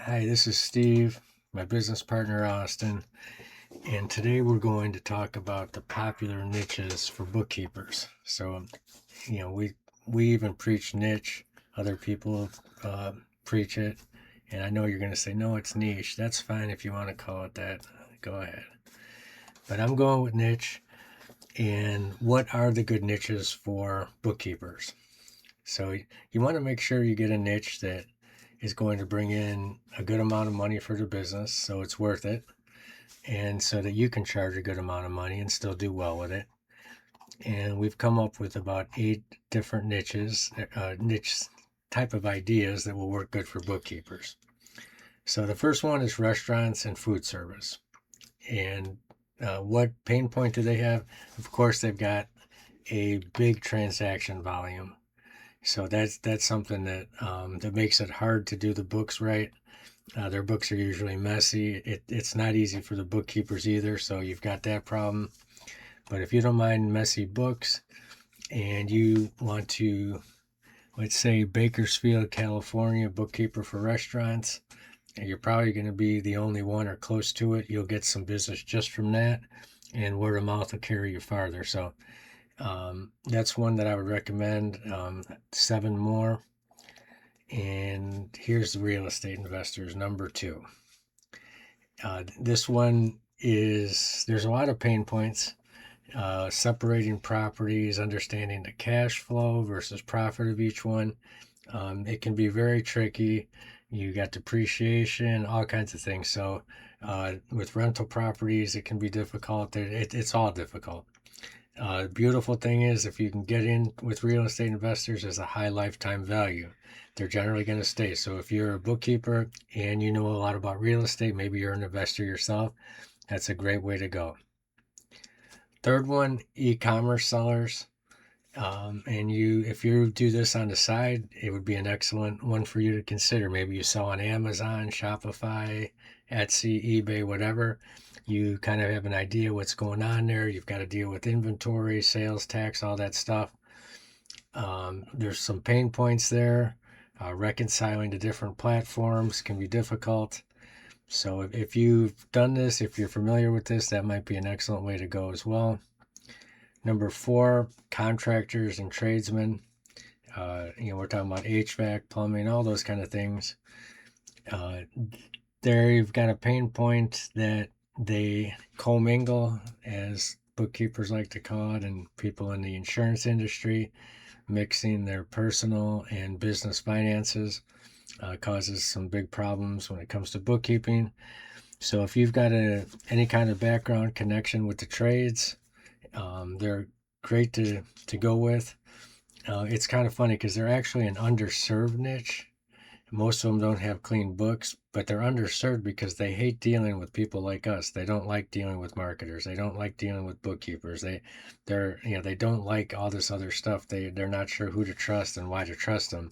Hi, this is Steve, my business partner Austin, and today we're going to talk about the popular niches for bookkeepers. So, we even preach niche, other people preach it, and I know you're going to say no, it's niche. That's fine if you want to call it that. Go ahead. But I'm going with niche. And what are the good niches for bookkeepers? So you want to make sure you get a niche that is going to bring in a good amount of money for the business, so it's worth it, and so that you can charge a good amount of money and still do well with it. And we've come up with about 8 different niche type of ideas that will work good for bookkeepers. So the first one is restaurants and food service. And what pain point do they have? Of course, they've got a big transaction volume. So that's something that makes it hard to do the books right. Their books are usually messy. It's not easy for the bookkeepers either, so you've got that problem. But if you don't mind messy books and you want to, let's say, Bakersfield, California, bookkeeper for restaurants, and you're probably going to be the only one or close to it, you'll get some business just from that, and word of mouth will carry you farther. So that's one that I would recommend. 7 more. And here's the real estate investors, number 2. This one there's a lot of pain points. Separating properties, understanding the cash flow versus profit of each one. It can be very tricky. You got depreciation, all kinds of things. So with rental properties, it can be difficult. It's all difficult. The beautiful thing is, if you can get in with real estate investors, there's a high lifetime value. They're generally going to stay. So if you're a bookkeeper and you know a lot about real estate, maybe you're an investor yourself, that's a great way to go. Third one, e-commerce sellers. And if you do this on the side, it would be an excellent one for you to consider. Maybe you sell on Amazon, Shopify, Etsy, eBay, whatever. You kind of have an idea what's going on there. You've got to deal with inventory, sales tax, all that stuff. There's some pain points there. Reconciling the different platforms can be difficult. So if you've done this, if you're familiar with this, that might be an excellent way to go as well. Number 4, contractors and tradesmen. We're talking about HVAC, plumbing, all those kind of things. There you've got a pain point that they commingle, as bookkeepers like to call it, and people in the insurance industry, mixing their personal and business finances causes some big problems when it comes to bookkeeping. So if you've got any kind of background connection with the trades, they're great to go with. It's kind of funny because they're actually an underserved niche. Most of them don't have clean books, but they're underserved because they hate dealing with people like us. They don't like dealing with marketers. They don't like dealing with bookkeepers. They don't like all this other stuff. They're not sure who to trust and why to trust them.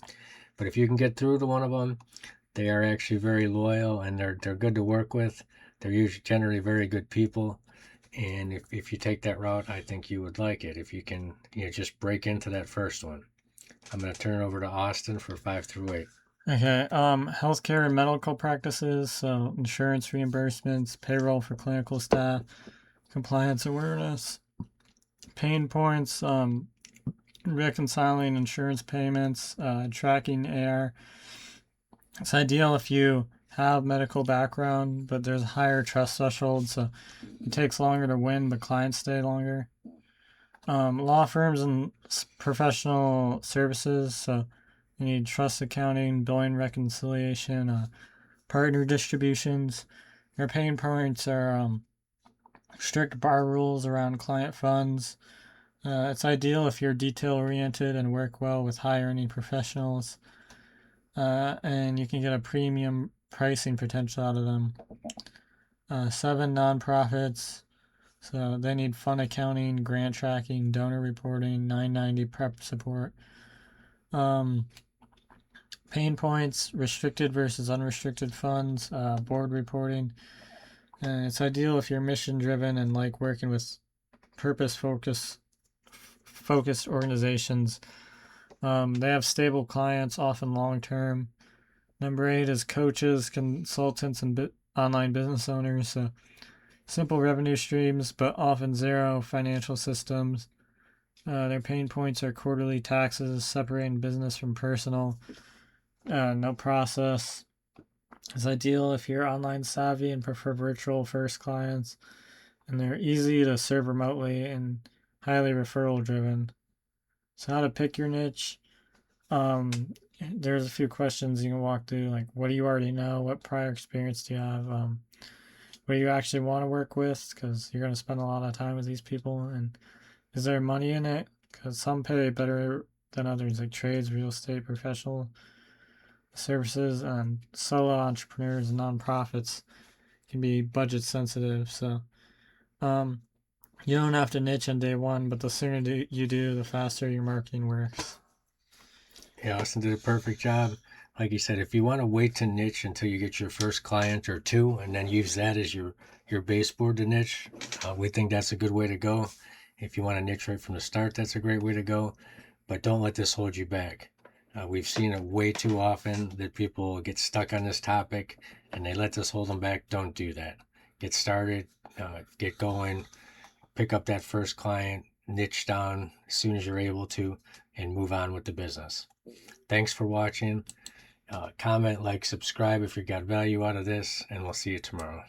But if you can get through to one of them, they are actually very loyal, and they're good to work with. They're usually generally very good people. And if you take that route, I think you would like it. If you can, just break into that first one. I'm going to turn it over to Austin for 5 through 8. Okay, healthcare and medical practices, so insurance reimbursements, payroll for clinical staff, compliance awareness, pain points, reconciling insurance payments, tracking AR. It's ideal if you have medical background, but there's a higher trust threshold, so it takes longer to win, but clients stay longer. Law firms and professional services, so you need trust accounting, billing reconciliation, partner distributions. Your pain points are strict bar rules around client funds. It's ideal if you're detail oriented and work well with high earning professionals. And you can get a premium pricing potential out of them. 7 nonprofits. So they need fund accounting, grant tracking, donor reporting, 990 prep support. Pain points, restricted versus unrestricted funds, board reporting. And it's ideal if you're mission driven and like working with purpose focused organizations. They have stable clients, often long term. Number 8 is coaches, consultants, and online business owners. So simple revenue streams, but often zero financial systems. Their pain points are quarterly taxes, separating business from personal, no process. It's ideal if you're online savvy and prefer virtual first clients, and they're easy to serve remotely and highly referral driven. So, how to pick your niche? There's a few questions you can walk through, like what do you already know? What prior experience do you have? What do you actually want to work with? Because you're going to spend a lot of time with these people, and is there money in it? Because some pay better than others, like trades, real estate, professional services, and solo entrepreneurs and nonprofits can be budget sensitive. So, um, you don't have to niche on day one, but the sooner you do, the faster your marketing works. Yeah, Austin did a perfect job. Like you said, if you want to wait to niche until you get your first client or two, and then use that as your baseboard to niche, we think that's a good way to go. If you want to niche right from the start, that's a great way to go. But don't let this hold you back. We've seen it way too often that people get stuck on this topic and they let this hold them back. Don't do that. Get started, get going, pick up that first client, niche down as soon as you're able to, and move on with the business. Thanks for watching. Comment, like, subscribe if you got value out of this, and we'll see you tomorrow.